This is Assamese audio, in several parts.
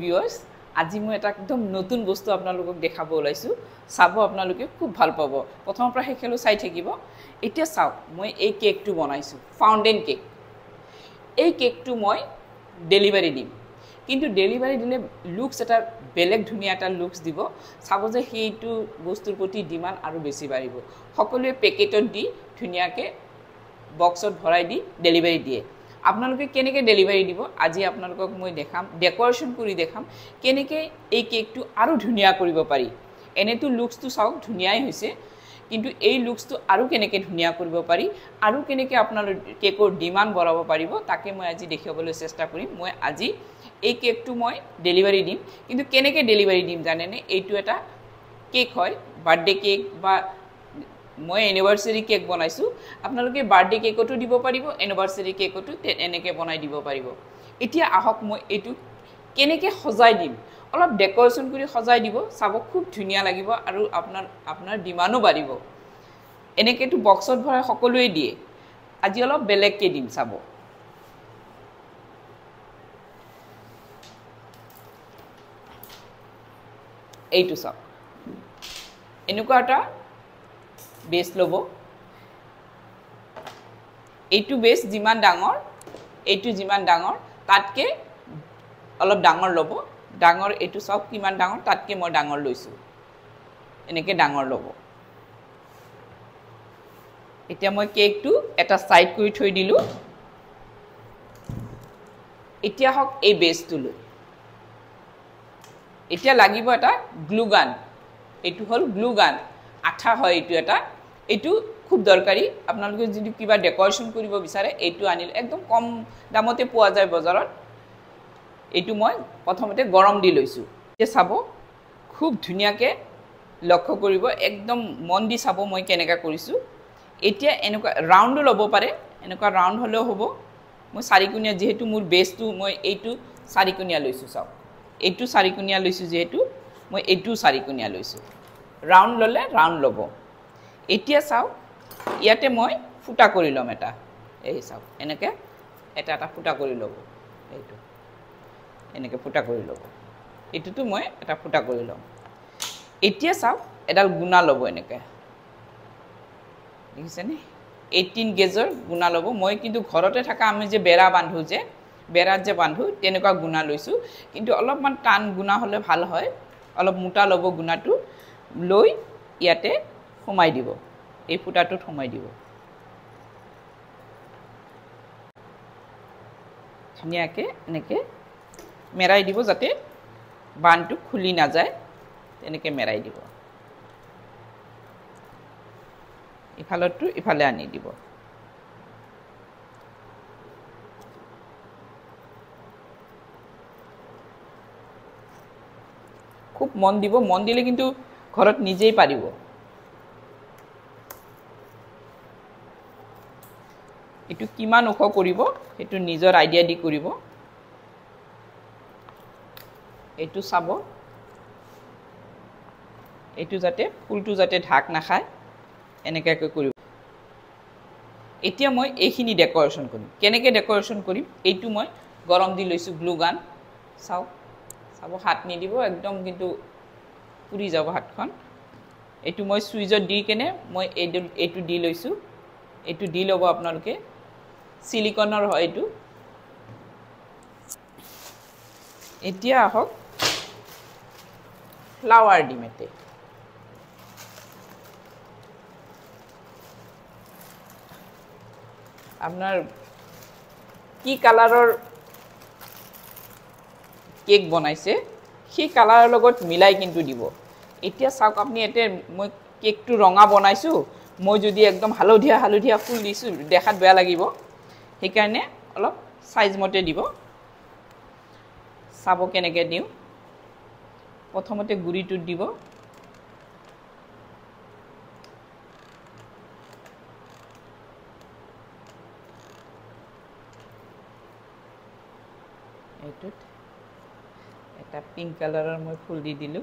ভিউয়ার্স আজি মই এটা একদম নতুন বস্তু আপোনালোকক দেখাব ওলাইছো চাব আপোনালোকে খুব ভাল পাব প্ৰথমৰ পৰা হেখেলো চাই থাকিব এতিয়া চাওক মই এই কেকটো বনাইছো ফাউন্টেন কেক এই কেকটো মই ডেলিভাৰি দিম কিন্তু ডেলিভাৰি দিলে লুকস এটা বেলেগ ধুনিয়া এটা লুকস দিব চাব যে হেইটো বস্তুৰ প্ৰতি ডিমান্ড আৰু বেছি বাঢ়িব সকলোৱে পেকেটত দি ধুনিয়াকে বক্সত ভৰাই দি ডেলিভাৰি দিয়ে আপোনালোকে কেনেকৈ ডেলিভাৰি দিব আজি আপোনালোকক মই দেখাম ডেকোৰেশন কৰি দেখাম কেনেকৈ এই কেকটো আৰু ধুনিয়া কৰিব পাৰি এনেটো লুকসটো চাওক ধুনিয়াই হৈছে কিন্তু এই লুকসটো আৰু কেনেকৈ ধুনিয়া কৰিব পাৰি আৰু কেনেকৈ আপোনালোক কেকৰ ডিমান্ড বঢ়াব পাৰিব তাকে মই আজি দেখাবলৈ চেষ্টা কৰিম মই আজি এই কেকটো মই ডেলিভাৰি দিম কিন্তু কেনেকৈ ডেলিভাৰি দিম জানেনে এইটো এটা কেক হয় বাৰ্থডে কেক বা মই এনিভাৰ্সাৰি কেক বনাইছো আপোনালোকে বাৰ্থডে কেকটো দিব পাৰিব এনিভাৰ্সাৰি কেকটো এনেকৈ বনাই দিব পাৰিব এতিয়া আহক মই এইটো কেনেকৈ সজাই দিম অলপ ডেকোৰেশন কৰি সজাই দিব চাব খুব ধুনিয়া লাগিব আৰু আপোনাৰ ডিমান্ডো বাঢ়িব এনেকেটো বক্সত ভৰাই সকলোৱে দিয়ে আজি অলপ বেলেগকে দিম চাব এইটো চাওক এনেকুৱা এটা বেস লব এইটো বেস যিমান ডাঙৰ এইটো যিমান ডাঙৰ তাতকে অলপ ডাঙৰ লব ডাঙৰ এইটো সব কিমান ডাঙৰ তাতকে মই ডাঙৰ লৈছো এনেকে ডাঙৰ লব এতিয়া মই কেকটো এটা সাইড কৰি থৈ দিলো এতিয়া হক এই বেসটো লৈ এতিয়া লাগিব এটা গ্লু গান এইটো হল গ্লু গান আঠা হয় এইটো এটা এইটো খুব দৰকাৰী আপোনালোকে যদি কিবা ডেকোৰেশন কৰিব বিচাৰে এইটো আনিল একদম কম দামতে পোৱা যায় বজাৰত এইটো মই প্ৰথমতে গৰম দি লৈছো এ চাব খুব ধুনিয়াকে লক্ষ্য কৰিব একদম মন দি চাব মই কেনেকা কৰিছো এতিয়া এনেকুৱা ৰাউন্ড লব পাৰে এনেকুৱা ৰাউন্ড হলেও হ'ব মই চাৰিকুনিয়া যেহেতু মোৰ বেসটো মই এইটো চাৰিকুনিয়া লৈছো চাওক এইটো চাৰিকুনিয়া লৈছো যেহেতু মই এইটো চাৰিকুনিয়া লৈছো ৰাউন্ড ললে ৰাউন্ড লব এতিয়া চাও ইয়াতে মই ফুটা কৰি লম এটা এই চাও এনেকে এটা ফুটা কৰি লব এইটো এনেকে ফুটা কৰি লব এটোটো মই এটা ফুটা কৰি লম এতিয়া চাও এডাল গুণা লব এনেকে দেখিছেনে 18 গেজৰ গুণা লব মই কিন্তু ঘৰতে থাকা আমি যে বেৰা বান্ধু যে বেৰাত যে বান্ধু তেনেকুৱা গুণা লৈছো কিন্তু অলপমান টান গুণা হলে ভাল হয় অলপ মোটা লব গুণাটো লৈ ইয়াতে সোমাই দিব এই ফুটাটো সোমাই দিব ধুনিয়াকে এনেকে মেৰাই দিব যাতে বানটো খুলি না যায় তেনেকে মেৰাই দিব ইফালটো ইফালে আনি দিব খুব মন দিব মন দিলে কিন্তু ঘৰত নিজেই পাৰিব এটো কিমান ওখ কৰিব এটো নিজৰ আইডিয়া দি কৰিব এটো চাব এটো যাতে ফুলটো যাতে ঢাক না খায় এনেকৈ কৰিব এতিয়া মই এইখিনি ডেকোৰেশন কৰিম কেনেকৈ ডেকোৰেশন কৰিম এইটো মই গৰম দি লৈছো গ্লু গান চাও চাব হাত নিদিব একদম কিন্তু পুৰি যাব হাতখন এইটো মই সুইজত দি কেনে মই এইটো দি লৈছো এইটো দি লব আপোনালোকে সিলিকনৰ হয় এইটো এতিয়া আহক ফ্লাৱাৰ দিমেতে আপনাৰ কি কালাৰৰ কেক বনাইছে সেই কালাৰৰ লগত মিলাই কিন্তু দিব এতিয়া চাওক আপনি এতে মই কেকটো ৰঙা বনাইছো মই যদি একদম হালধীয়া ফুল দিছো দেখাত বেয়া লাগিব সেইকাৰণে অলপ সাইজ মতে দিব চাব কেনেকৈ দিও প্ৰথমতে গুৰিটো দিব এইটোত এটা পিংক কালাৰৰ মই ফুল দি দিলো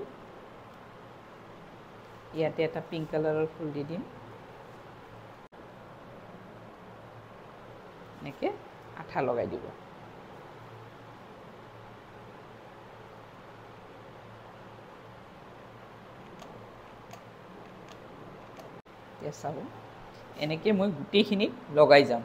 ইয়াতে এটা পিংক কালাৰৰ ফুল দি দিম নেকে আঠা লগাই দিব এতিয়া চাব এনেকৈ মই গোটেইখিনিত লগাই যাম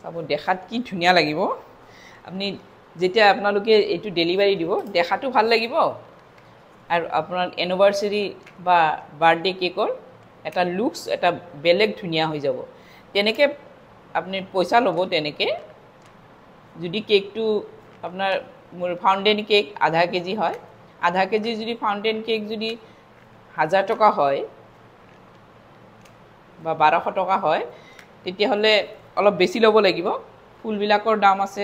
চাব দেখাত কি ধুনীয়া লাগিব আপুনি যেতিয়া আপোনালোকে এইটো ডেলিভাৰী দিব দেখাটো ভাল লাগিব আৰু আপোনাৰ এনিভাৰ্সাৰী বা বাৰ্থডে কেকৰ এটা লুকস এটা বেলেগ ধুনীয়া হৈ যাব তেনেকৈ আপুনি পইচা ল'ব তেনেকৈ যদি কেকটো আপোনাৰ মোৰ ফাউণ্ডেন কেক আধা কেজি হয় আধা কেজি যদি ফাউণ্ডেন কেক যদি 1000 টকা হয় বা 1200 টকা হয় তেতিয়াহ'লে অলপ বেছি ল'ব লাগিব ফুলবিলাকৰ দাম আছে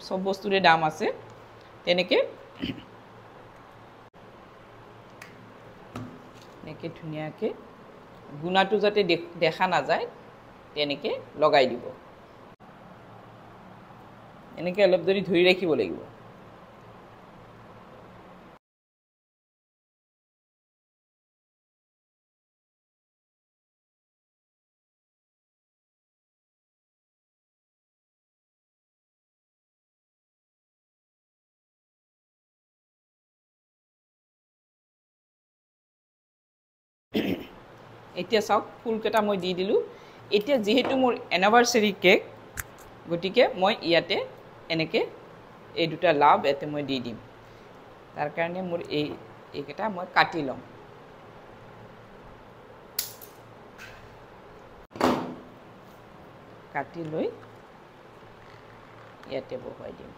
সব বস্তুৰে দাম আছে তেনেকৈ এনেকৈ ধুনীয়াকৈ গুণাটো যাতে দেখা নাযায় তেনেকৈ লগাই দিব এনেকৈ অলপ দেৰি ধৰি ৰাখিব লাগিব এতিয়া চাওক ফুলকেইটা মই দি দিলোঁ এতিয়া যেহেতু মোৰ এনিভাৰ্সাৰী কেক গতিকে মই ইয়াতে এনেকৈ এই দুটা লাভ ইয়াতে মই দি দিম তাৰ কাৰণে মোৰ এইকেইটা মই কাটি ল'ম কাটি লৈ ইয়াতে বহুৱাই দিম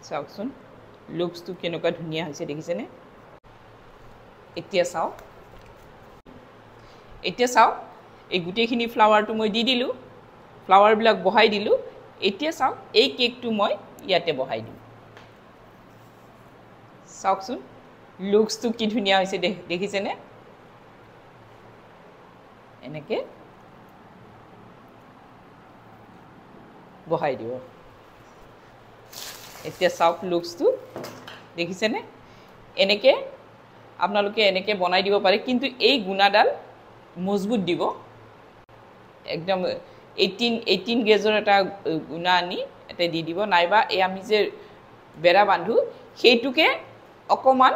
চাওকচোন লুকসটো কেনেকুৱা ধুনীয়া হৈছে দেখিছেনে এতিয়া চাওক এই গোটেইখিনি ফ্লাৱাৰটো মই দি দিলোঁ ফ্লাৱাৰবিলাক বহাই দিলোঁ এতিয়া চাওক এই কেকটো মই ইয়াতে বহাই দিম চাওকচোন লুকসটো কি ধুনীয়া হৈছে দেখিছেনে এনেকৈ বহাই দিব এতিয়া চাওক লুকসটো দেখিছেনে এনেকৈ আপোনালোকে এনেকৈ বনাই দিব পাৰে কিন্তু এই গুণাডাল মজবুত দিব একদম 18 গেজৰ এটা গুণা আনি এটা দি দিব নাইবা এই আমি যে বেৰা বান্ধো সেইটোকে অকণমান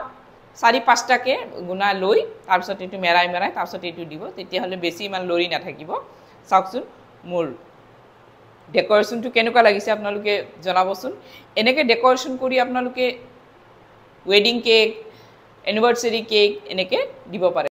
4-5টাকে গুণা লৈ তাৰপিছত এইটো মেৰাই তাৰপিছত এইটো দিব তেতিয়াহ'লে বেছি ইমান লৰি নাথাকিব চাওকচোন মোৰ ডেকৰেশ্যনটো কেনেকুৱা লাগিছে আপোনালোকে জনাবচোন এনেকৈ ডেকৰেশ্যন কৰি আপোনালোকে ৱেডিং কেক এনিভাৰ্সাৰী কেক এনেকৈ দিব পাৰে